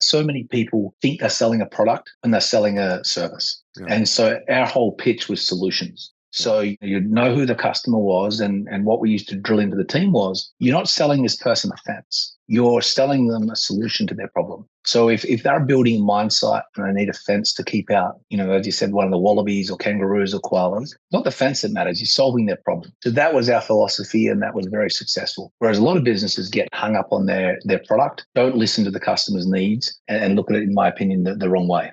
so many people think they're selling a product when they're selling a service. Yeah. And so our whole pitch was solutions. So you know who the customer was, and what we used to drill into the team was, you're not selling this person a fence. You're selling them a solution to their problem. So if they're building a mine site and they need a fence to keep out, as you said, one of the wallabies or kangaroos or koalas, not the fence that matters, you're solving their problem. So that was our philosophy, and that was very successful. Whereas a lot of businesses get hung up on their product, don't listen to the customer's needs, and look at it, in my opinion, the wrong way.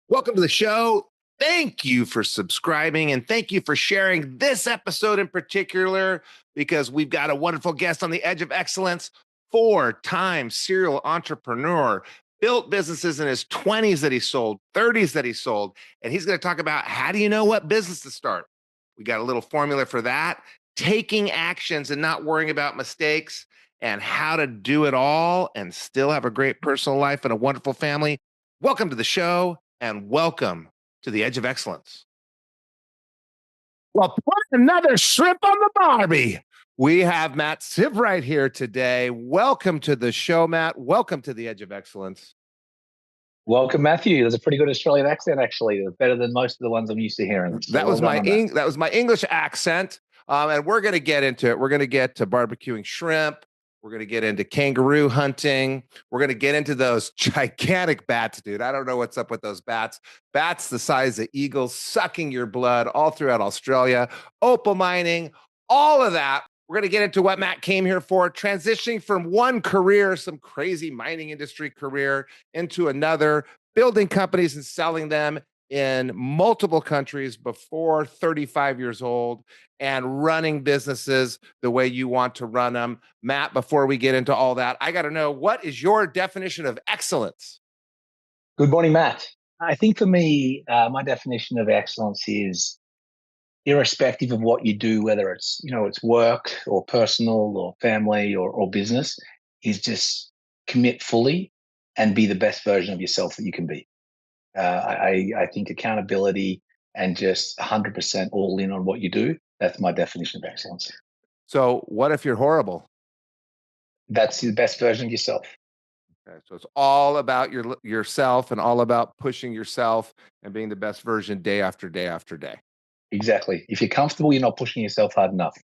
Welcome to the show. Thank you for subscribing, and thank you for sharing this episode in particular, because we've got a wonderful guest on the edge of excellence, 4-time serial entrepreneur, built businesses in his 20s that he sold, 30s that he sold, and he's going to talk about how do you know what business to start. We got a little formula for that, taking actions and not worrying about mistakes, and how to do it all and still have a great personal life and a wonderful family. Welcome to the show. And welcome to the Edge of Excellence. Well, put another shrimp on the Barbie. We have Matt Sivewright here today. Welcome to the show, Matt. Welcome to the Edge of Excellence. Welcome, Matthew. That's a pretty good Australian accent, actually. Better than most of the ones I'm used to hearing. So that was my English accent, and we're going to get into it. We're going to get to barbecuing shrimp. We're going to get into kangaroo hunting. We're going to get into those gigantic bats, dude. I don't know what's up with those bats. Bats the size of eagles, sucking your blood all throughout Australia, opal mining, all of that. We're going to get into what Matt came here for, transitioning from one career, some crazy mining industry career, into another, building companies and selling them in multiple countries before 35 years old, and running businesses the way you want to run them. Matt, before we get into all that, I got to know, what is your definition of excellence? Good morning, Matt. I think for me, my definition of excellence is, irrespective of what you do, whether it's, it's work or personal or family or business, is just commit fully and be the best version of yourself that you can be. I think accountability and just 100% all in on what you do, that's my definition of excellence. So what if you're horrible? That's the best version of yourself. Okay, so it's all about yourself and all about pushing yourself and being the best version day after day after day. Exactly. If you're comfortable, you're not pushing yourself hard enough.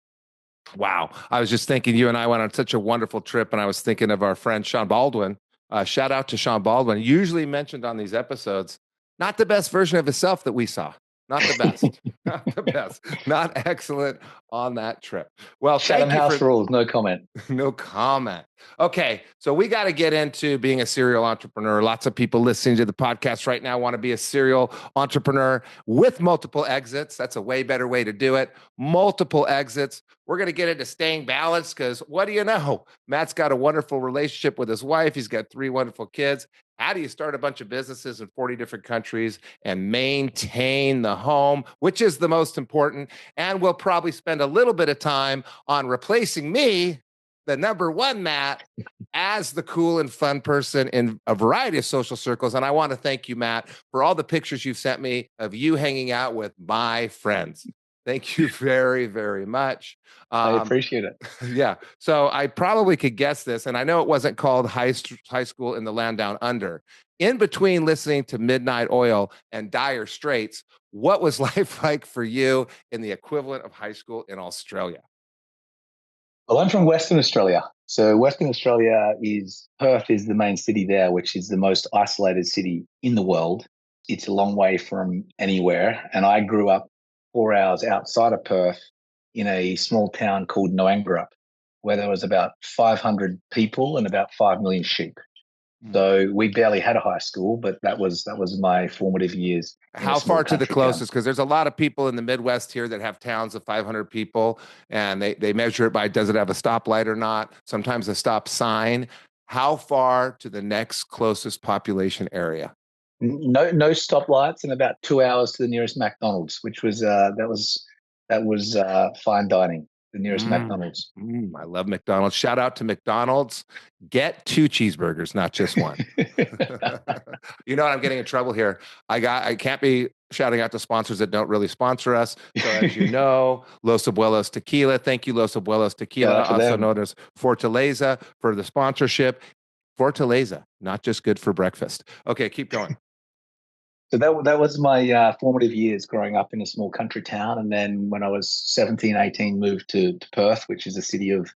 Wow. I was just thinking, you and I went on such a wonderful trip, and I was thinking of our friend Sean Baldwin. Shout out to Sean Baldwin, usually mentioned on these episodes. Not the best version of himself that we saw. Not the best. Not the best. Not excellent on that trip. Well, Chatham House rules. No comment. No comment. Okay, so we got to get into being a serial entrepreneur. Lots of people listening to the podcast right now want to be a serial entrepreneur with multiple exits. That's a way better way to do it. Multiple exits. We're going to get into staying balanced, because what do you know? Matt's got a wonderful relationship with his wife. He's got 3 wonderful kids. How do you start a bunch of businesses in 40 different countries and maintain the home, which is the most important? And we'll probably spend a little bit of time on replacing me, the number one Matt, as the cool and fun person in a variety of social circles. And I want to thank you, Matt, for all the pictures you've sent me of you hanging out with my friends. Thank you very, very much. I appreciate it. Yeah. So I probably could guess this, and I know it wasn't called high school in the land down under. In between listening to Midnight Oil and Dire Straits, what was life like for you in the equivalent of high school in Australia? Well, I'm from Western Australia. So Western Australia Perth is the main city there, which is the most isolated city in the world. It's a long way from anywhere. And I grew up 4 hours outside of Perth in a small town called Noangarup, where there was about 500 people and about 5 million sheep. So we barely had a high school, but that was my formative years. How far to the closest? Because there's a lot of people in the Midwest here that have towns of 500 people, and they measure it by, does it have a stoplight or not? Sometimes a stop sign. How far to the next closest population area? No stoplights, and about 2 hours to the nearest McDonald's, which was that was fine dining. the nearest McDonald's. I love McDonald's. Shout out to McDonald's. Get 2 cheeseburgers, not just one. You know what? I'm getting in trouble here. I can't be shouting out to sponsors that don't really sponsor us. So as you know, Los Abuelos Tequila. Thank you, Los Abuelos Tequila, also known as Fortaleza, for the sponsorship. Fortaleza, not just good for breakfast. Okay, keep going. So that was my formative years growing up in a small country town. And then when I was 17, 18, moved to Perth, which is a city of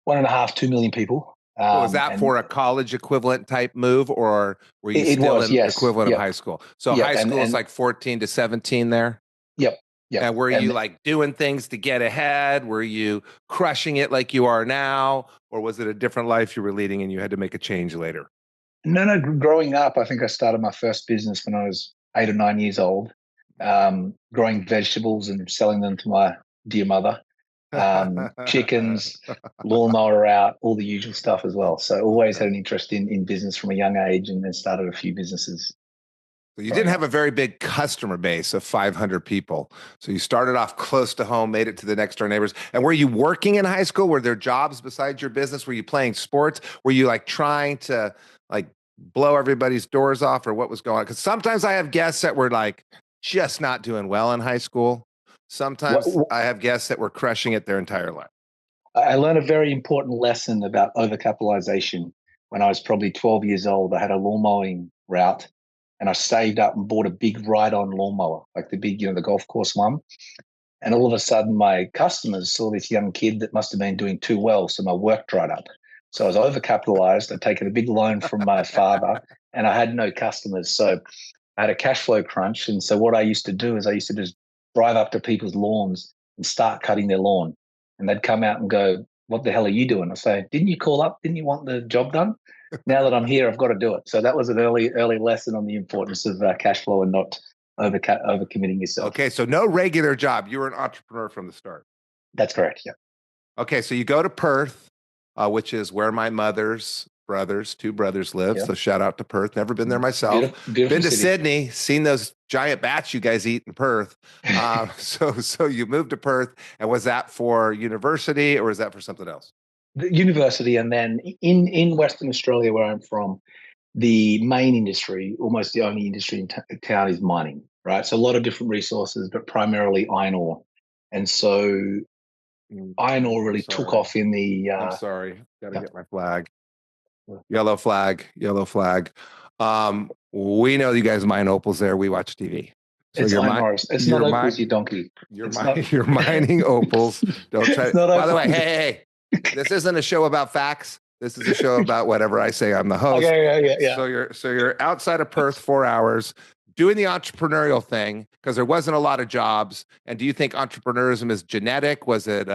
1.5, 2 million people. So was that for a college equivalent type move, or were you still in the equivalent of high school? So high school is like 14 to 17 there? Yep. And were you like doing things to get ahead? Were you crushing it like you are now? Or was it a different life you were leading and you had to make a change later? No. Growing up, I think I started my first business when I was 8 or 9 years old, growing vegetables and selling them to my dear mother. Chickens, lawnmower out, all the usual stuff as well. So always had an interest in business from a young age, and then started a few businesses. So you didn't have a very big customer base of 500 people. So you started off close to home, made it to the next door neighbors. And were you working in high school? Were there jobs besides your business? Were you playing sports? Were you like trying to like blow everybody's doors off, or what was going on? Because sometimes I have guests that were like just not doing well in high school. Sometimes I have guests that were crushing it their entire life. I learned a very important lesson about overcapitalization when I was probably 12 years old. I had a lawn mowing route, and I saved up and bought a big ride-on lawnmower, like the big, the golf course one. And all of a sudden, my customers saw this young kid that must have been doing too well, so my work dried up. So I was overcapitalized. I'd taken a big loan from my father, and I had no customers. So I had a cash flow crunch. And so what I used to do is I used to just drive up to people's lawns and start cutting their lawn. And they'd come out and go, "What the hell are you doing?" I say, "Didn't you call up? Didn't you want the job done? Now that I'm here, I've got to do it." So that was an early lesson on the importance of cash flow and not overcommitting yourself. Okay, so no regular job. You were an entrepreneur from the start. That's correct, yeah. Okay, so you go to Perth, which is where my mother's two brothers live. So shout out to Perth. Never been there myself. Beautiful been to city. Sydney, seen those giant bats you guys eat in Perth. So you moved to Perth, and was that for university or was that for something else? The university, and then in Western Australia, where I'm from, the main industry, almost the only industry in town, is mining. Right, so a lot of different resources, but primarily iron ore, and so iron ore really took off in the. I'm sorry, gotta get my flag. Yellow flag. We know you guys mine opals there. We watch TV. So it's iron ore. It's not opals, you donkey. You're mining opals. Don't try. By the way, hey, this isn't a show about facts. This is a show about whatever I say. I'm the host. Okay, yeah. So you're outside of Perth 4 hours doing the entrepreneurial thing because there wasn't a lot of jobs. And do you think entrepreneurism is genetic? Was it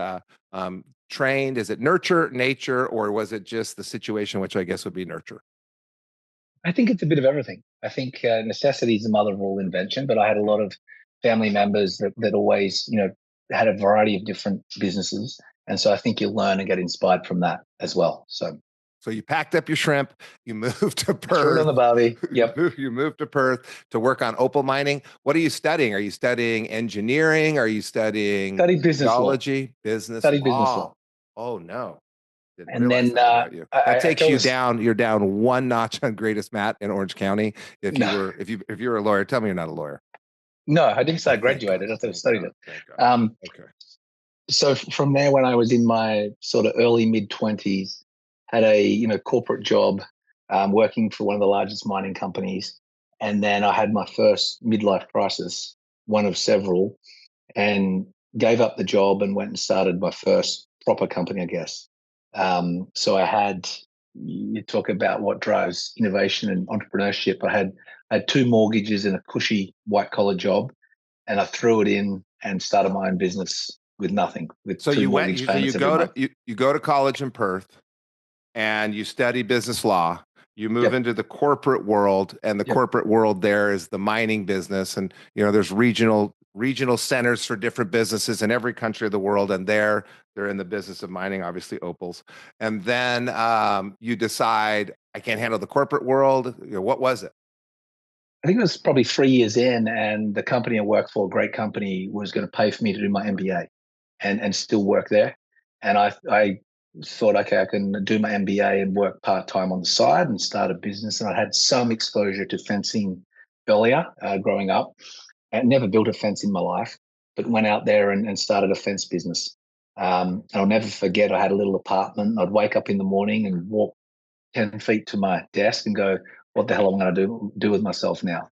trained? Is it nature, or was it just the situation, which I guess would be nurture? I think it's a bit of everything. I think necessity is the mother of all invention, but I had a lot of family members that always, had a variety of different businesses. And so I think you'll learn and get inspired from that as well. So you packed up your shrimp, you moved to Perth. Shrimp on the barbie. Yep. You moved to Perth to work on opal mining. What are you studying? Are you studying engineering? Are you studying geology? Business law. Oh no. And then that takes you down. You're down one notch on Greatest Matt in Orange County. If you were a lawyer, tell me you're not a lawyer. No, I didn't say I graduated. I thought I studied it. Okay. So from there, when I was in my sort of early mid-20s, had a corporate job working for one of the largest mining companies, and then I had my first midlife crisis, one of several, and gave up the job and went and started my first proper company, I guess. So I had, you talk about what drives innovation and entrepreneurship. I had 2 mortgages and a cushy white collar job, and I threw it in and started my own business with nothing. So you go to college in Perth, and you study business law. You move into the corporate world, and the corporate world there is the mining business, and there's regional centers for different businesses in every country of the world, and they're in the business of mining, obviously opals. And then you decide, I can't handle the corporate world. What was it? I think it was probably 3 years in, and the company I worked for, a great company, was going to pay for me to do my MBA. and still work there. And I thought, okay, I can do my MBA and work part-time on the side and start a business. And I had some exposure to fencing earlier, growing up, and never built a fence in my life, but went out there and started a fence business. And I'll never forget, I had a little apartment. I'd wake up in the morning and walk 10 feet to my desk and go, what the hell am I going to do with myself now?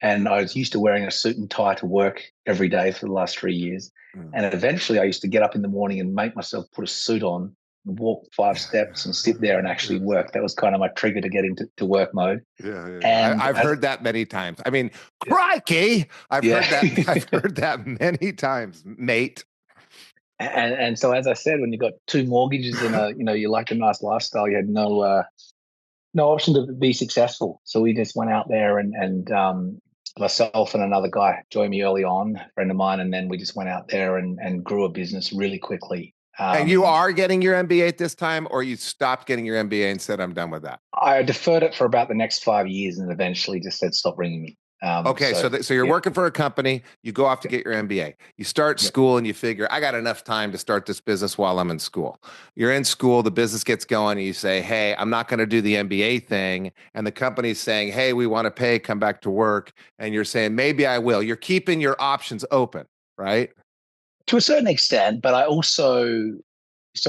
And I was used to wearing a suit and tie to work every day for the last 3 years. And eventually I used to get up in the morning and make myself put a suit on, walk 5 steps and sit there and actually work. That was kind of my trigger to get into work mode. Yeah. And I've heard that many times. I mean, crikey, I've heard that many times, mate. And so, as I said, when you got 2 mortgages and you like a nice lifestyle, you had no option to be successful. So we just went out there and myself and another guy joined me early on, a friend of mine, and then we just went out there and grew a business really quickly. And you are getting your MBA at this time, or you stopped getting your MBA and said, I'm done with that? I deferred it for about the next 5 years and eventually just said, stop ringing me. Okay, so you're working for a company, you go off to get your MBA. You start school and you figure, I got enough time to start this business while I'm in school. You're in school, the business gets going, and you say, hey, I'm not going to do the MBA thing. And the company's saying, hey, we want to pay, come back to work. And you're saying, maybe I will. You're keeping your options open, right? To a certain extent, but I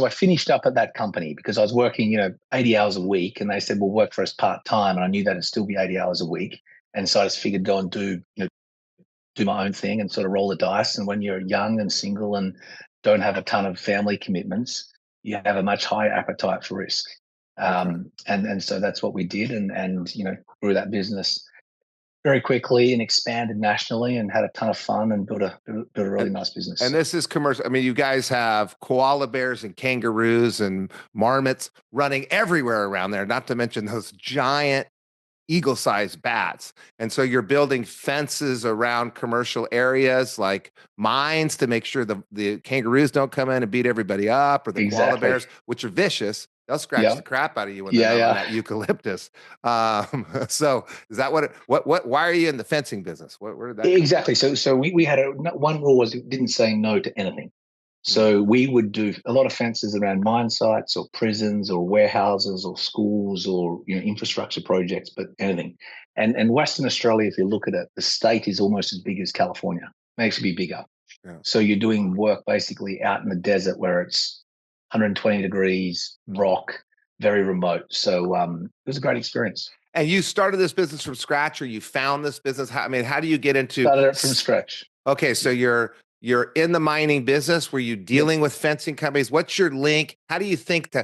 finished up at that company because I was working, 80 hours a week, and they said, well, work for us part-time. And I knew that it'd still be 80 hours a week. And so I just figured go and do my own thing and sort of roll the dice. And when you're young and single and don't have a ton of family commitments, you have a much higher appetite for risk. And so that's what we did and grew that business very quickly and expanded nationally and had a ton of fun and built a really nice business. And this is commercial. I mean, you guys have koala bears and kangaroos and marmots running everywhere around there, not to mention those giant eagle-sized bats. And so you're building fences around commercial areas like mines to make sure the kangaroos don't come in and beat everybody up, or the koala bears, which are vicious. They'll scratch the crap out of you when they're on that eucalyptus. So is that why are you in the fencing business? Where did that exactly? So we had one rule was it didn't say no to anything. So we would do a lot of fences around mine sites or prisons or warehouses or schools or infrastructure projects, but anything. And Western Australia, if you look at it, the state is almost as big as California, may actually be bigger. Yeah. So you're doing work basically out in the desert where it's 120 degrees, rock, very remote. So it was a great experience. And you started this business from scratch, or you found this business? How do you get into? Started it from scratch. Okay, so you're in the mining business. Were you dealing with fencing companies? What's your link? How do you think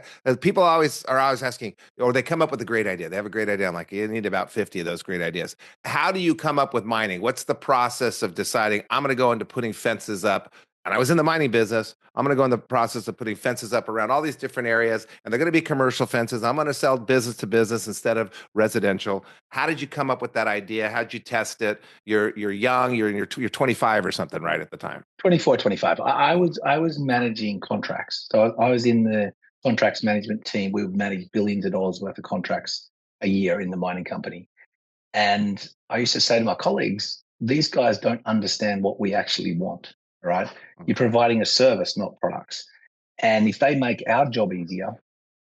people are always asking, or they come up with a great idea. They have a great idea. I'm like, you need about 50 of those great ideas. How do you come up with mining? What's the process of deciding I'm going to go into putting fences up? And I was in the mining business. I'm going to go in the process of putting fences up around all these different areas, and they're going to be commercial fences. I'm going to sell business to business instead of residential. How did you come up with that idea? How did you test it? You're young. You're 25 or something, right, at the time? 24, 25. I was managing contracts. So I was in the contracts management team. We would manage billions of dollars worth of contracts a year in the mining company. And I used to say to my colleagues, these guys don't understand what we actually want. Right? You're providing a service, not products. And if they make our job easier,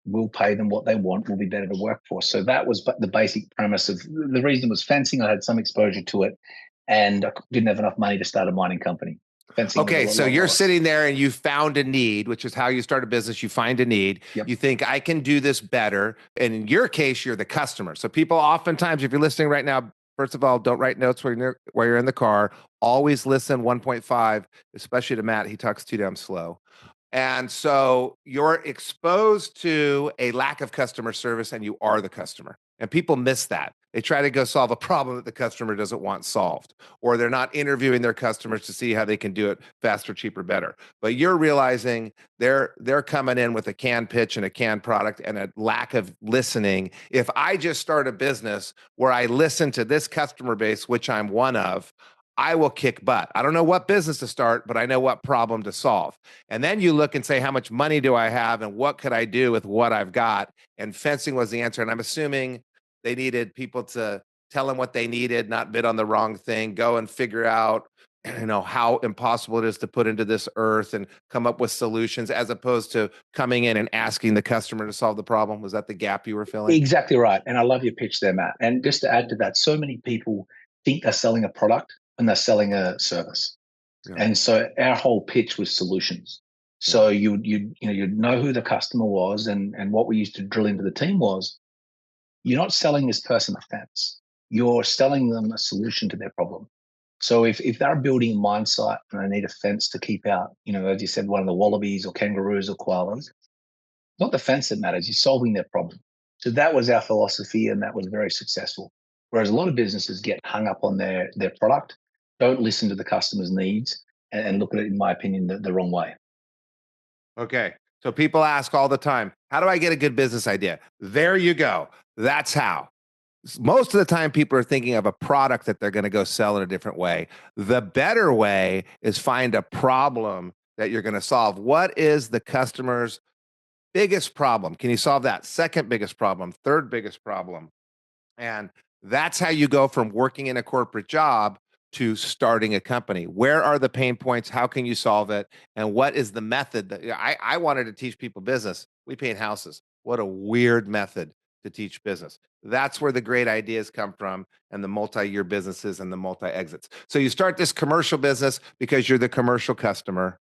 we'll pay them what they want. We'll be better to work for. So that was the basic premise of the reason was fencing. I had some exposure to it, and I didn't have enough money to start a mining company. Fencing. Okay, so you're sitting there and you found a need, which is how you start a business. You find a need. Yep. You think, I can do this better. And in your case, you're the customer. So people oftentimes, if you're listening right now, first of all, don't write notes while you're in the car. Always listen 1.5, especially to Matt. He talks too damn slow. And so you're exposed to a lack of customer service, and you are the customer. And people miss that. They try to go solve a problem that the customer doesn't want solved, or they're not interviewing their customers to see how they can do it faster, cheaper, better. But you're realizing they're coming in with a canned pitch and a canned product and a lack of listening. If I just start a business where I listen to this customer base, which I'm one of, I will kick butt. I don't know what business to start, but I know what problem to solve. And then you look and say, how much money do I have and what could I do with what I've got? And fencing was the answer. And I'm assuming they needed people to tell them what they needed, not bid on the wrong thing, go and figure out how impossible it is to put into this earth and come up with solutions, as opposed to coming in and asking the customer to solve the problem? Was that the gap you were filling? Exactly right. And I love your pitch there, Matt. And just to add to that, so many people think they're selling a product and they're selling a service. Yeah. And so our whole pitch was solutions. So you'd know who the customer was, and what we used to drill into the team was, you're not selling this person a fence. You're selling them a solution to their problem. So if they're building a mine site and they need a fence to keep out, as you said, one of the wallabies or kangaroos or koalas, not the fence that matters, you're solving their problem. So that was our philosophy, and that was very successful. Whereas a lot of businesses get hung up on their product, don't listen to the customer's needs, and look at it, in my opinion, the wrong way. Okay. So people ask all the time, how do I get a good business idea? There you go. That's how. Most of the time, people are thinking of a product that they're going to go sell in a different way. The better way is find a problem that you're going to solve. What is the customer's biggest problem? Can you solve that? Second biggest problem, third biggest problem. And that's how you go from working in a corporate job to starting a company. Where are the pain points? How can you solve it? And what is the method that I wanted to teach people business? We paint houses. What a weird method to teach business. That's where the great ideas come from, and the multi-year businesses and the multi-exits. So you start this commercial business because you're the commercial customer.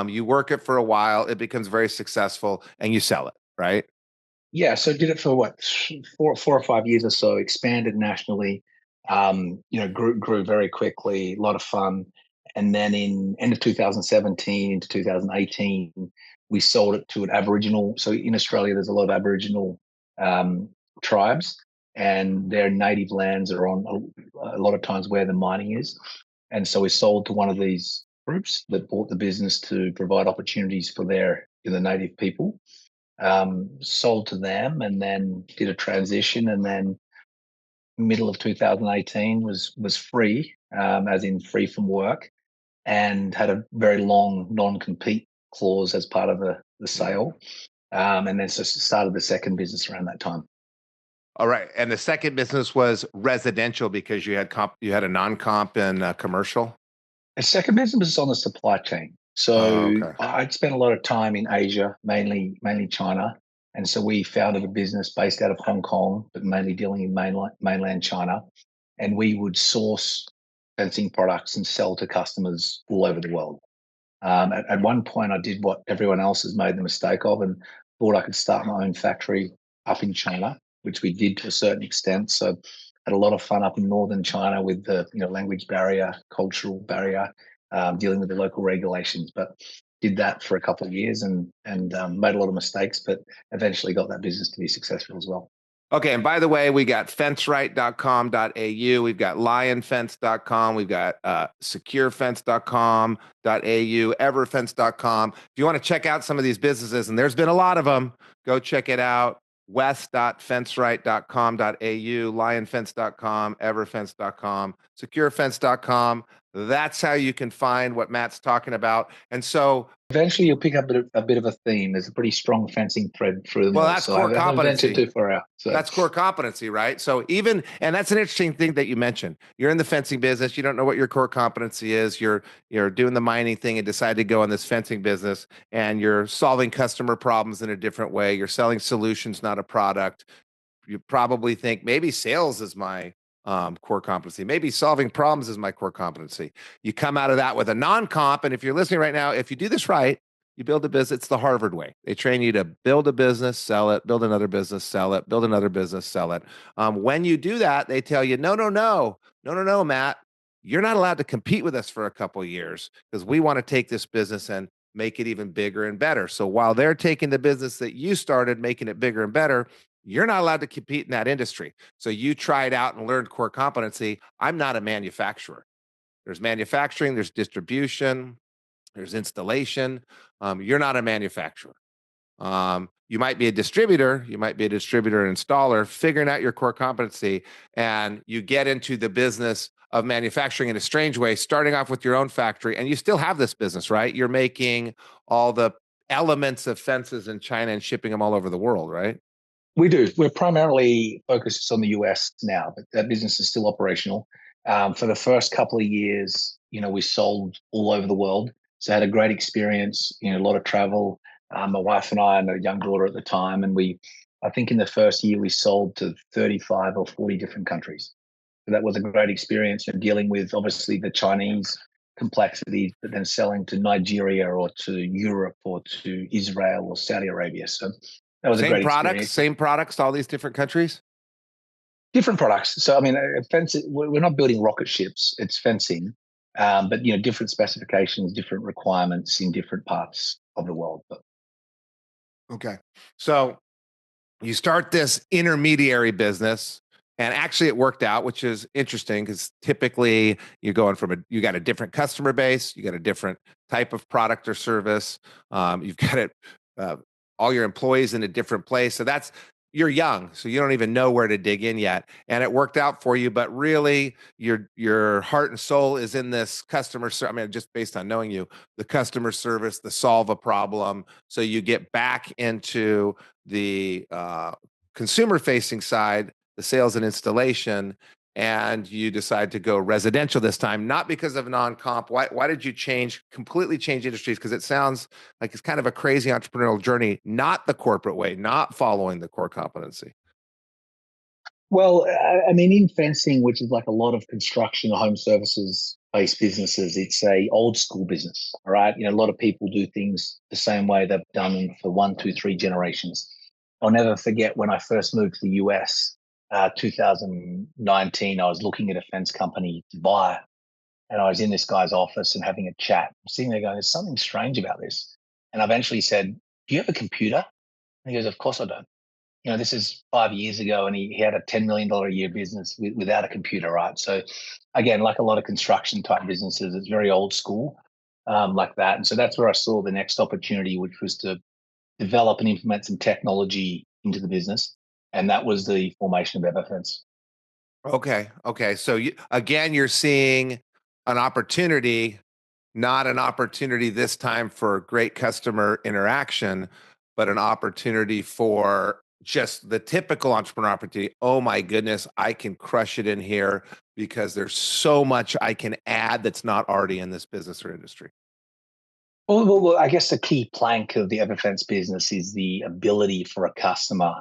You work it for a while, it becomes very successful, and you sell it, right? Yeah, so did it for what, 4 or 5 years or so, expanded nationally, grew very quickly, a lot of fun. And then in end of 2017 into 2018, we sold it to an Aboriginal. So in Australia, there's a lot of Aboriginal tribes, and their native lands are on a lot of times where the mining is. And so we sold to one of these groups that bought the business to provide opportunities for the native people. Sold to them, and then did a transition, and then middle of 2018 was free, as in free from work, and had a very long non-compete clause as part of the sale, and then so started the second business around that time. All right, and the second business was residential because you had a non-comp and commercial. The second business was on the supply chain. So I'd spent a lot of time in Asia, mainly China. And so we founded a business based out of Hong Kong, but mainly dealing in mainland China. And we would source fencing products and sell to customers all over the world. At one point, I did what everyone else has made the mistake of, and thought I could start my own factory up in China, which we did to a certain extent. So had a lot of fun up in northern China with the language barrier, cultural barrier, dealing with the local regulations. But did that for a couple of years and made a lot of mistakes, but eventually got that business to be successful as well. Okay, and by the way, we got fenceright.com.au, we've got lionfence.com, we've got securefence.com.au, everfence.com. If you want to check out some of these businesses, and there's been a lot of them, go check it out. west.fenceright.com.au, lionfence.com, everfence.com, securefence.com. That's how you can find what Matt's talking about. And so eventually you'll pick up a bit of a theme. There's a pretty strong fencing thread through them. Well, that's core competency. Too far out, so. That's core competency, right? So and that's an interesting thing that you mentioned. You're in the fencing business. You don't know what your core competency is. You're doing the mining thing and decide to go in this fencing business, and you're solving customer problems in a different way. You're selling solutions, not a product. You probably think maybe sales is my core competency. Maybe solving problems is my core competency. You come out of that with a non-comp, and if you're listening right now, if you do this right, you build a business. It's the Harvard way. They train you to build a business, sell it, build another business, sell it, build another business, sell it. When you do that, they tell you, no, Matt, you're not allowed to compete with us for a couple of years because we want to take this business and make it even bigger and better. So while they're taking the business that you started, making it bigger and better, you're not allowed to compete in that industry. So you tried out and learned core competency. I'm not a manufacturer. There's manufacturing, there's distribution, there's installation. You're not a manufacturer. You might be a distributor. You might be a distributor and installer, figuring out your core competency, and you get into the business of manufacturing in a strange way, starting off with your own factory, and you still have this business, right? You're making all the elements of fences in China and shipping them all over the world, right? We do. We're primarily focused on the US now, but that business is still operational. For the first couple of years, we sold all over the world. So I had a great experience, a lot of travel. My wife and I and a young daughter at the time, and I think in the first year we sold to 35 or 40 different countries. So that was a great experience, dealing with obviously the Chinese complexities, but then selling to Nigeria or to Europe or to Israel or Saudi Arabia. So that was a great experience. Same products to all these different countries? Different products. So, I mean, fencing, we're not building rocket ships, it's fencing, but, different specifications, different requirements in different parts of the world. But Okay. So you start this intermediary business, and actually it worked out, which is interesting because typically you're going from you got a different customer base, you got a different type of product or service, you've got all your employees in a different place. So you're young, so you don't even know where to dig in yet, and it worked out for you. But really, your heart and soul is in this customer service. I mean, just based on knowing you, the customer service, the solve a problem. So you get back into the consumer-facing side, the sales and installation, and you decide to go residential this time, not because of non-comp. Why did you completely change industries? Because it sounds like it's kind of a crazy entrepreneurial journey, not the corporate way, not following the core competency. Well, I mean, in fencing, which is like a lot of construction or home services based businesses, it's a old school business. All right. A lot of people do things the same way they've done for 1, 2, 3 generations. I'll never forget when I first moved to the US, 2019, I was looking at a fence company to buy, and I was in this guy's office and having a chat. I'm sitting there going, there's something strange about this. And I eventually said, do you have a computer? And he goes, of course I don't. This is 5 years ago, and he had a $10 million a year business without a computer, right? So again, like a lot of construction type businesses, it's very old school, like that. And so that's where I saw the next opportunity, which was to develop and implement some technology into the business. And that was the formation of EverFence. Okay. So you're seeing an opportunity, not an opportunity this time for great customer interaction, but an opportunity for just the typical entrepreneur opportunity. Oh my goodness, I can crush it in here because there's so much I can add that's not already in this business or industry. Well, I guess the key plank of the EverFence business is the ability for a customer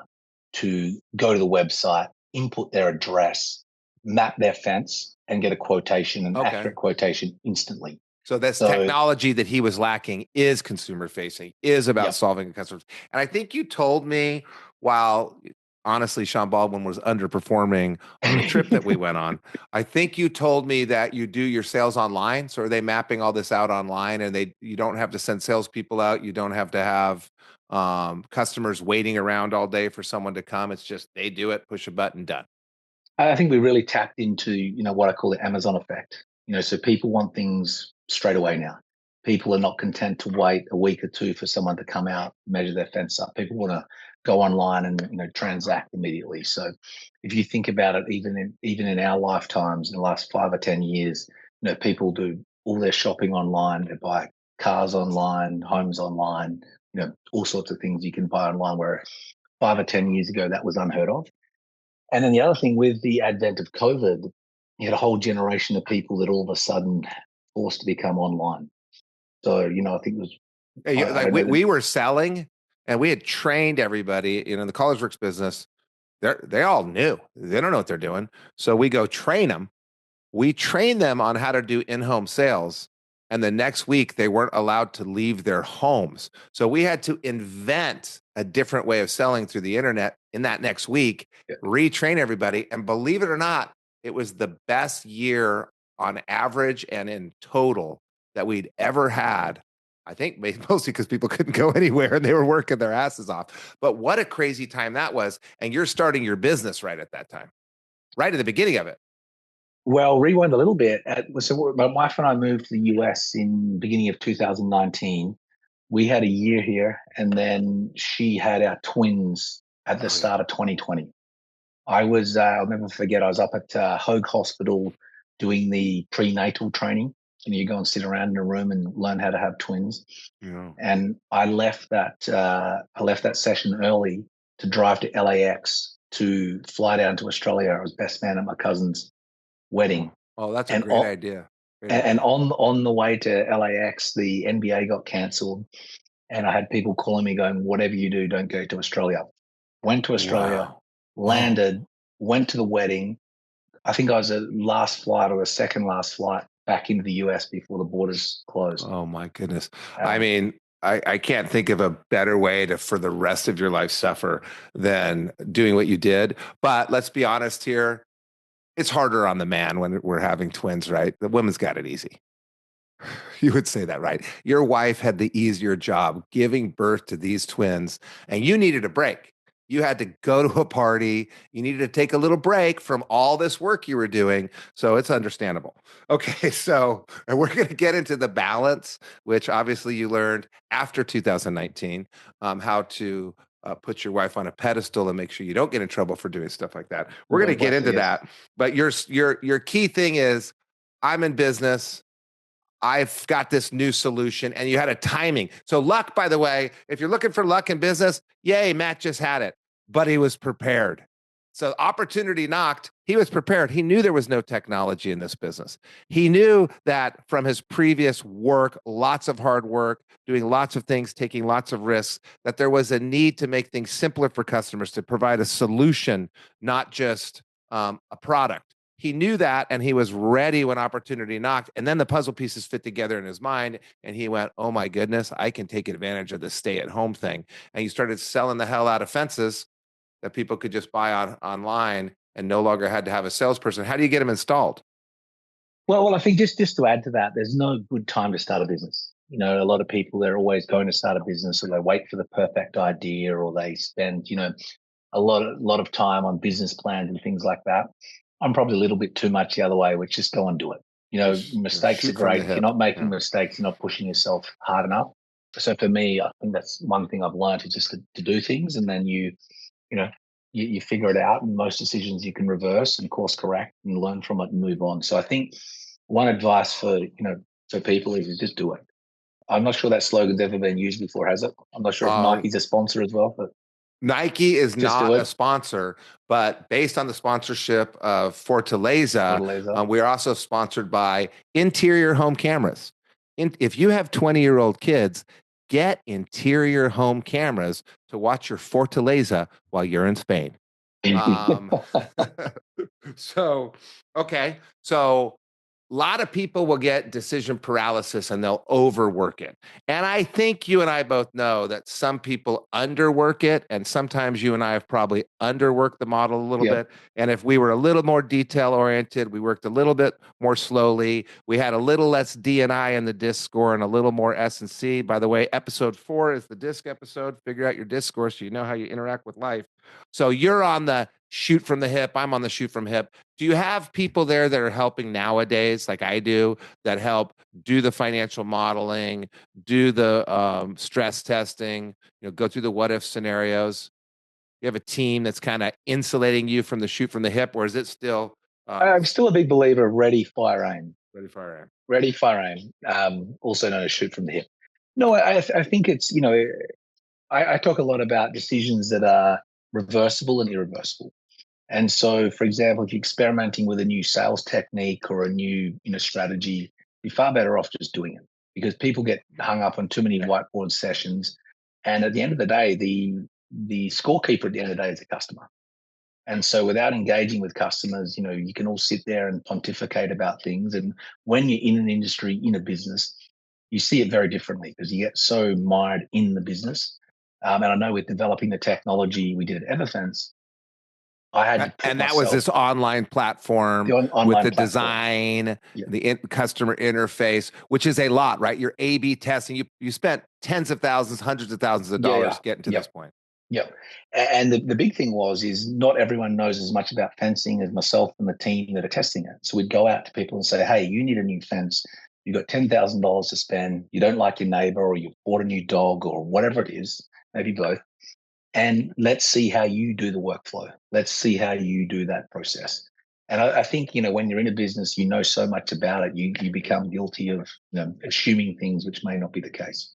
to go to the website, input their address, map their fence, and get a quotation, an accurate quotation instantly. So technology that he was lacking is consumer facing, is about solving customers. And I think you told me, while honestly Sean Baldwin was underperforming on the trip that we went on, I think you told me that you do your sales online. So are they mapping all this out online, and you don't have to send salespeople out? You don't have to have customers waiting around all day for someone to come. It's just they do it, push a button, done. I think we really tapped into, what I call the Amazon effect. So people want things straight away now. People are not content to wait a week or two for someone to come out, measure their fence up. People want to go online and transact immediately. So if you think about it, even in our lifetimes, in the last 5 or 10 years, people do all their shopping online. They buy cars online, homes online, all sorts of things you can buy online, where 5 or 10 years ago that was unheard of. And then the other thing, with the advent of COVID, you had a whole generation of people that all of a sudden forced to become online. So, I think it was we were selling, and we had trained everybody in the College Works business. They all knew. They don't know what they're doing. So we go train them. We train them on how to do in-home sales. And the next week, they weren't allowed to leave their homes. So we had to invent a different way of selling through the internet in that next week, retrain everybody. And believe it or not, it was the best year on average and in total that we'd ever had. I think mostly because people couldn't go anywhere and they were working their asses off. But what a crazy time that was. And you're starting your business right at that time, right at the beginning of it. Well, rewind a little bit. So my wife and I moved to the US in the beginning of 2019. We had a year here, and then she had our twins at the start of 2020. I'll never forget, I was up at Hoag Hospital doing the prenatal training. And you go and sit around in a room and learn how to have twins. Yeah. And I left that session early to drive to LAX to fly down to Australia. I was best man at my cousin's wedding. Oh, that's a great idea. And on the way to LAX, the NBA got cancelled, and I had people calling me going, "Whatever you do, don't go to Australia." Went to Australia, Wow. landed, went to the wedding. I think I was the last flight or the second last flight back into the US before the borders closed. Oh my goodness. I mean, I can't think of a better way to, for the rest of your life, suffer than doing what you did. But let's be honest here. It's harder on the man when we're having twins, right? The woman's got it easy. You would say that, right? Your wife had the easier job giving birth to these twins, and you needed a break. You had to go to a party. You needed to take a little break from all this work you were doing. So it's understandable. Okay, so we're going to get into the balance, which obviously you learned after 2019, how to put your wife on a pedestal and make sure you don't get in trouble for doing stuff like that. We're going to get into that. But your key thing is, I'm in business. I've got this new solution, and you had a timing. So luck, by the way, if you're looking for luck in business, yay, Matt just had it, but he was prepared. So opportunity knocked. He was prepared. He knew there was no technology in this business. He knew that from his previous work, lots of hard work, doing lots of things, taking lots of risks, that there was a need to make things simpler for customers, to provide a solution, not just a product. He knew that, and he was ready when opportunity knocked. And then the puzzle pieces fit together in his mind, and he went, oh my goodness, I can take advantage of the stay-at-home thing. And he started selling the hell out of fences that people could just buy online and no longer had to have a salesperson. How do you get them installed? Well, I think just to add to that, there's no good time to start a business. You know, a lot of people, they're always going to start a business, or they wait for the perfect idea, or they spend, a lot of time on business plans and things like that. I'm probably a little bit too much the other way, which just go and do it. Mistakes are great. If you're not making mistakes, you're not pushing yourself hard enough. So for me, I think that's one thing I've learned, is just to do things, and then you figure it out. And most decisions you can reverse and course correct and learn from it and move on. So I think one advice for people is just do it. I'm not sure that slogan's ever been used before, has it? I'm not sure if Nike's a sponsor as well, but Nike is not a sponsor, but based on the sponsorship of Fortaleza, we are also sponsored by Interior Home Cameras. If you have 20-year-old kids, get Interior Home Cameras to watch your Fortaleza while you're in Spain. So a lot of people will get decision paralysis and they'll overwork it. And I think you and I both know that some people underwork it, and sometimes you and I have probably underworked the model a little bit. And if we were a little more detail oriented, we worked a little bit more slowly, we had a little less D&I in the DISC score and a little more S&C. By the way, episode 4 is the DISC episode. Figure out your DISC score so you know how you interact with life. So you're on the shoot from the hip. I'm on the shoot from hip. Do you have people there that are helping nowadays, like I do, that help do the financial modeling, do the stress testing, go through the what if scenarios? You have a team that's kind of insulating you from the shoot from the hip, or is it still? I'm still a big believer of ready, fire, aim. Ready, fire, aim. Ready, fire, aim. Also known as shoot from the hip. No, I think it's, I talk a lot about decisions that are reversible and irreversible. And so, for example, if you're experimenting with a new sales technique or a new strategy, you're far better off just doing it, because people get hung up on too many whiteboard sessions. And at the end of the day, the scorekeeper at the end of the day is the customer. And so without engaging with customers, you can all sit there and pontificate about things. And when you're in an industry, in a business, you see it very differently, because you get so mired in the business. And I know with developing the technology we did at EverFence, I had to and that was this online platform with the design, the customer interface, which is a lot, right? You're A/B testing. You spent tens of thousands, hundreds of thousands of dollars getting to this point. Yep. And the big thing is not everyone knows as much about fencing as myself and the team that are testing it. So we'd go out to people and say, hey, you need a new fence. You've got $10,000 to spend. You don't like your neighbor, or you've bought a new dog, or whatever it is, maybe both. And let's see how you do the workflow. Let's see how you do that process. And I think, when you're in a business, you know so much about it, you become guilty of assuming things which may not be the case.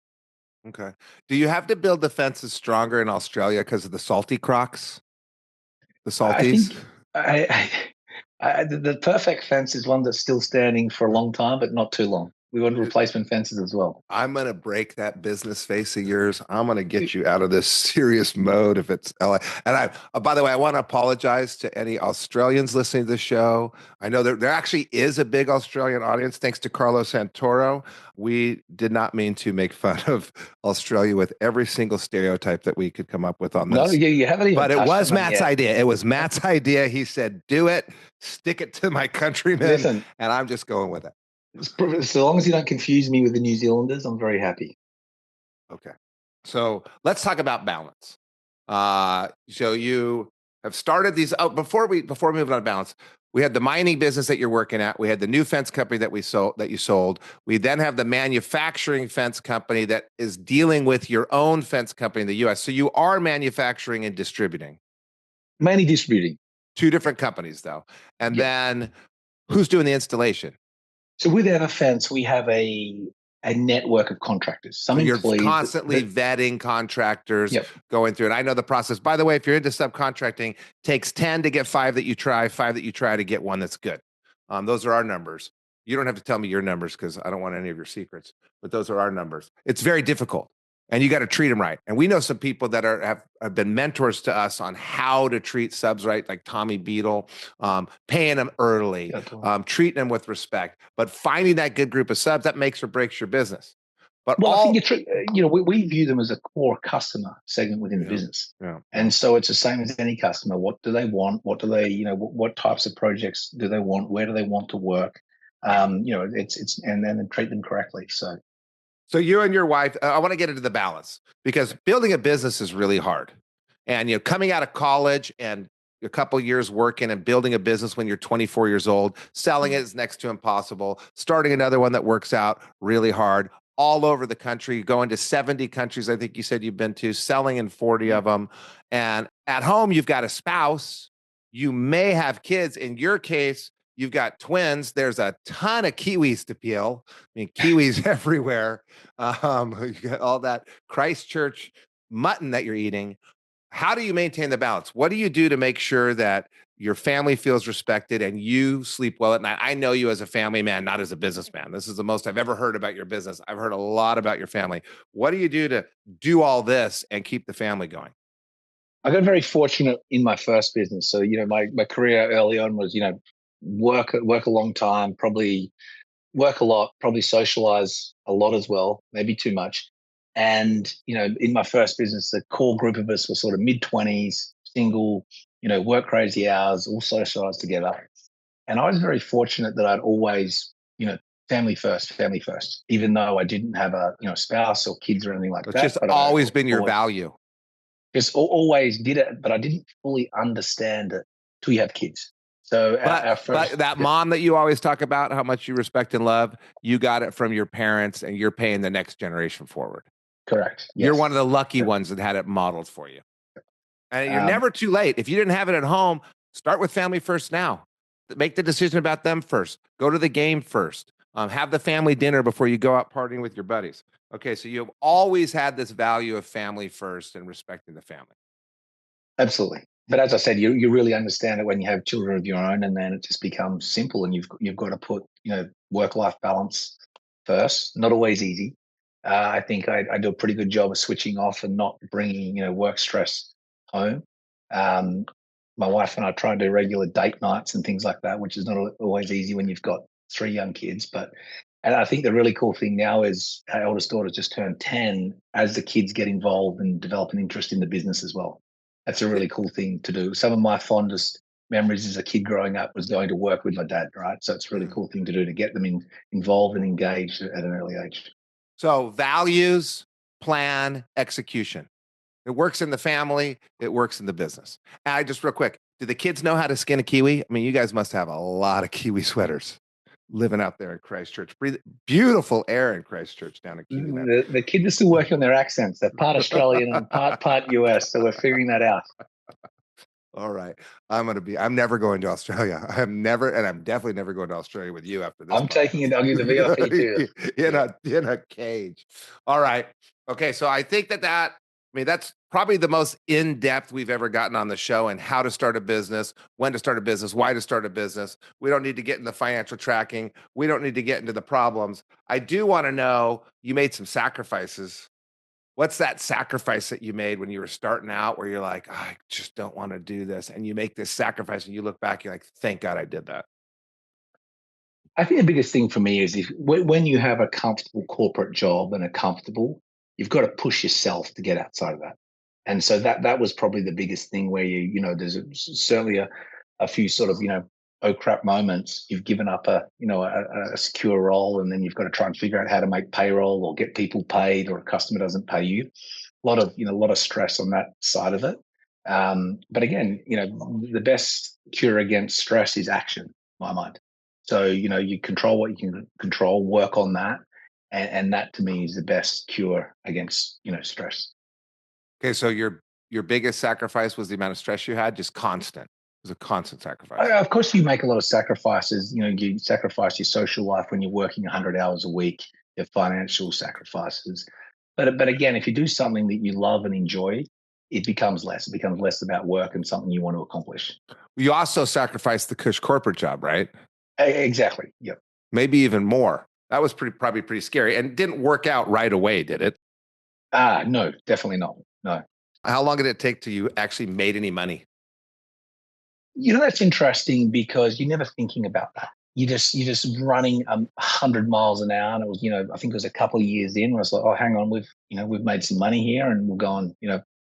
Okay. Do you have to build the fences stronger in Australia because of the salty crocs? The salties? The perfect fence is one that's still standing for a long time, but not too long. We want replacement fences as well. I'm going to break that business face of yours. I'm going to get you out of this serious mode if it's LA. And by the way, I want to apologize to any Australians listening to the show. I know there actually is a big Australian audience, thanks to Carlos Santoro. We did not mean to make fun of Australia with every single stereotype that we could come up with on this. No, you haven't even. But it was Matt's idea. It was Matt's idea. He said, do it, stick it to my countrymen. Listen, and I'm just going with it. So long as you don't confuse me with the New Zealanders, I'm very happy. Okay. So let's talk about balance. So you have started these. Oh, before we move on to balance, we had the mining business that you're working at. We had the new fence company that you sold. We then have the manufacturing fence company that is dealing with your own fence company in the US. So you are manufacturing and distributing. Mainly distributing. Two different companies though. And then who's doing the installation? So with EverFence, we have a network of contractors. So you're constantly vetting contractors, going through it. I know the process. By the way, if you're into subcontracting, takes 10 to get 5 that you try, 5 that you try to get 1 that's good. Those are our numbers. You don't have to tell me your numbers because I don't want any of your secrets, but those are our numbers. It's very difficult. And you got to treat them right. And we know some people that have been mentors to us on how to treat subs right, like Tommy Beadle, paying them early, treating them with respect. But finding that good group of subs, that makes or breaks your business. But I think we view them as a core customer segment within the business. Yeah. And so it's the same as any customer. What do they want? What do they, what types of projects do they want? Where do they want to work? And then treat them correctly. So you and your wife, I want to get into the balance because building a business is really hard. And, coming out of college and a couple of years working and building a business when you're 24 years old, selling it is next to impossible. Starting another one that works out really hard all over the country, going to 70 countries, I think you said you've been to, selling in 40 of them. And at home, you've got a spouse. You may have kids. In your case, you've got twins. There's a ton of kiwis to peel. I mean, kiwis everywhere. You got all that Christchurch mutton that you're eating. How do you maintain the balance? What do you do to make sure that your family feels respected and you sleep well at night? I know you as a family man, not as a businessman. This is the most I've ever heard about your business. I've heard a lot about your family. What do you do to do all this and keep the family going? I got very fortunate in my first business. So, my career early on was, work a long time, probably work a lot, probably socialize a lot as well, maybe too much. And, in my first business, the core group of us were sort of mid-20s, single, work crazy hours, all socialized together. And I was very fortunate that I'd always, family first, even though I didn't have a, spouse or kids or anything like that. It's just always been your value. Just always did it, but I didn't fully understand it till you have kids. So but that mom that you always talk about, how much you respect and love, you got it from your parents and you're paying the next generation forward. Correct. Yes. You're one of the lucky ones that had it modeled for you. And you're never too late. If you didn't have it at home, start with family first now. Make the decision about them first. Go to the game first. Have the family dinner before you go out partying with your buddies. Okay, so you've always had this value of family first and respecting the family. Absolutely. But as I said, you really understand it when you have children of your own, and then it just becomes simple, and you've got to put work-life balance first. Not always easy. I think I do a pretty good job of switching off and not bringing work stress home. My wife and I try and do regular date nights and things like that, which is not always easy when you've got 3 young kids. And I think the really cool thing now is our eldest daughter just turned 10. As the kids get involved and develop an interest in the business as well. That's a really cool thing to do. Some of my fondest memories as a kid growing up was going to work with my dad, right? So it's a really cool thing to do to get them involved and engaged at an early age. So values, plan, execution. It works in the family. It works in the business. And just real quick, do the kids know how to skin a kiwi? I mean, you guys must have a lot of kiwi sweaters living out there in Christchurch. Beautiful air in Christchurch down in Kiwi. The kids are still working on their accents. They're part Australian and part US, so we're figuring that out. All right. I'm never going to Australia. I'm definitely never going to Australia with you after this. I'm taking a doggy to VIP too. in a cage. All right. Okay. So I think that's probably the most in-depth we've ever gotten on the show, and how to start a business, when to start a business, why to start a business. We don't need to get into financial tracking. We don't need to get into the problems. I do want to know, you made some sacrifices. What's that sacrifice that you made when you were starting out where you're like, I just don't want to do this? And you make this sacrifice and you look back, you're like, thank God I did that. I think the biggest thing for me is when you have a comfortable corporate job and you've got to push yourself to get outside of that. And so that was probably the biggest thing where there's certainly a few sort of, oh crap moments. You've given up a secure role, and then you've got to try and figure out how to make payroll or get people paid, or a customer doesn't pay you. A lot of stress on that side of it. But again, the best cure against stress is action, in my mind. So, you control what you can control, work on that. And that to me is the best cure against, stress. Okay. So your biggest sacrifice was the amount of stress you had, just constant. It was a constant sacrifice. Of course, you make a lot of sacrifices. You sacrifice your social life when you're working 100 hours a week, your financial sacrifices. But again, if you do something that you love and enjoy, it becomes less. It becomes less about work and something you want to accomplish. You also sacrificed the cush corporate job, right? Exactly. Yep. Maybe even more. That was probably pretty scary, and didn't work out right away, did it? No, definitely not. No. How long did it take till you actually made any money? That's interesting because you're never thinking about that. You're just running 100 miles an hour. And it was, I think it was a couple of years in when I was like, oh, hang on, we've made some money here, and we're going,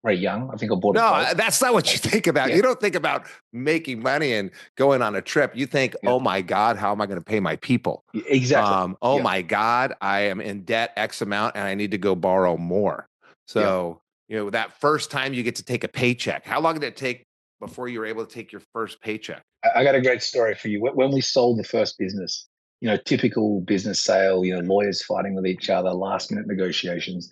very young. I think I bought. No, that's not what you think about. Yeah. You don't think about making money and going on a trip. You think, oh my God, how am I going to pay my people? Exactly. My God, I am in debt X amount and I need to go borrow more. So, that first time you get to take a paycheck, how long did it take before you were able to take your first paycheck? I got a great story for you. When we sold the first business, typical business sale, lawyers fighting with each other, last minute negotiations.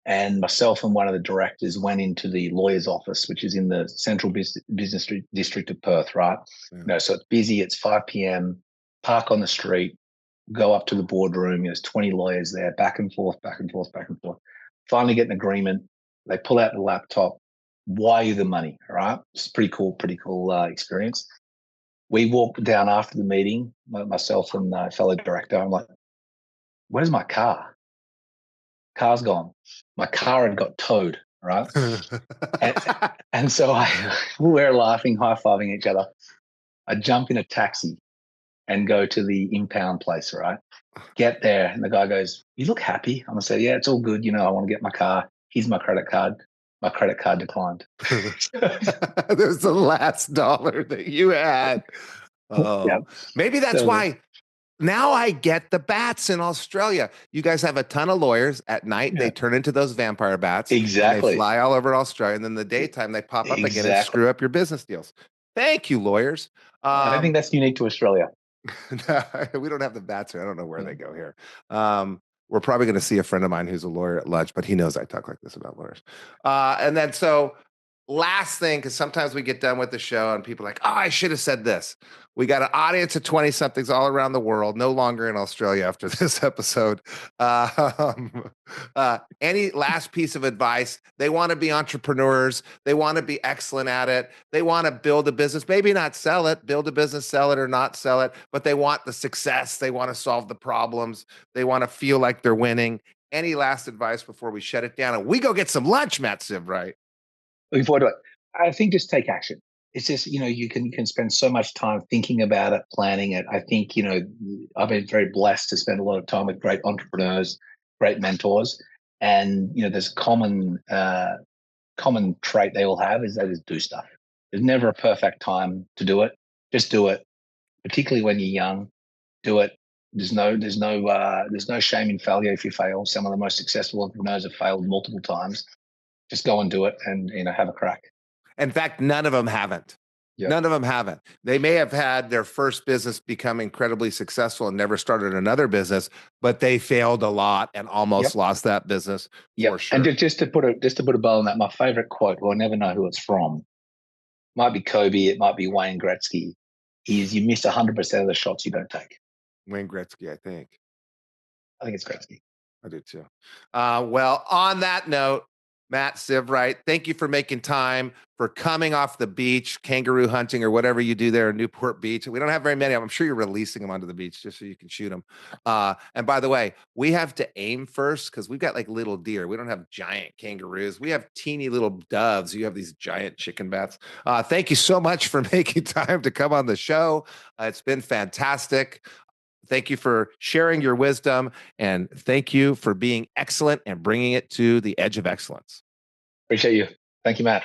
And myself and one of the directors went into the lawyer's office, which is in the central business district of Perth, right? Yeah. So it's busy. It's 5 p.m. Park on the street, go up to the boardroom. There's 20 lawyers there, back and forth, back and forth, back and forth. Finally get an agreement. They pull out the laptop, wire you the money, all right? It's pretty cool experience. We walked down after the meeting, myself and a fellow director. I'm like, where's my car? Car's gone. My car had got towed, right? and so we're laughing, high-fiving each other. I jump in a taxi and go to the impound place, right? Get there, and the guy goes, you look happy. I'm going to say, yeah, it's all good. I want to get my car. Here's my credit card. My credit card declined. There's the last dollar that you had. Oh, yeah. Maybe that's why. Now I get the bats in Australia. You guys have a ton of lawyers at night. Yeah. They turn into those vampire bats. Exactly. They fly all over Australia. And then the daytime they pop up again and screw up your business deals. Thank you, lawyers. I don't think that's unique to Australia. No, we don't have the bats here. I don't know where they go here. We're probably going to see a friend of mine who's a lawyer at lunch, but he knows I talk like this about lawyers. And then last thing, because sometimes we get done with the show and people are like, oh, I should have said this. We got an audience of 20-somethings all around the world, no longer in Australia after this episode. Any last piece of advice? They want to be entrepreneurs. They want to be excellent at it. They want to build a business, maybe not sell it, build a business, sell it or not sell it, but they want the success. They want to solve the problems. They want to feel like they're winning. Any last advice before we shut it down? And we go get some lunch, Matt Sivewright. Looking forward to it. I think just take action. It's just, you can spend so much time thinking about it, planning it. I think, I've been very blessed to spend a lot of time with great entrepreneurs, great mentors. And, there's a common trait they all have is they just do stuff. There's never a perfect time to do it. Just do it. Particularly when you're young, do it. There's no shame in failure if you fail. Some of the most successful entrepreneurs have failed multiple times. Just go and do it and, have a crack. In fact, none of them haven't. Yep. None of them haven't. They may have had their first business become incredibly successful and never started another business, but they failed a lot and almost lost that business for sure. And just to put a bow on that, my favorite quote, well, I never know who it's from. Might be Kobe, it might be Wayne Gretzky, is you miss 100% of the shots you don't take. Wayne Gretzky, I think. I think it's Gretzky. I do too. Well, on that note, Matt Sivewright. Thank you for making time, for coming off the beach, kangaroo hunting or whatever you do there in Newport Beach. We don't have very many of them. I'm sure you're releasing them onto the beach just so you can shoot them. And by the way, we have to aim first because we've got like little deer. We don't have giant kangaroos. We have teeny little doves. You have these giant chicken bats. Thank you so much for making time to come on the show. It's been fantastic. Thank you for sharing your wisdom, and thank you for being excellent and bringing it to the edge of excellence. Appreciate you. Thank you, Matt.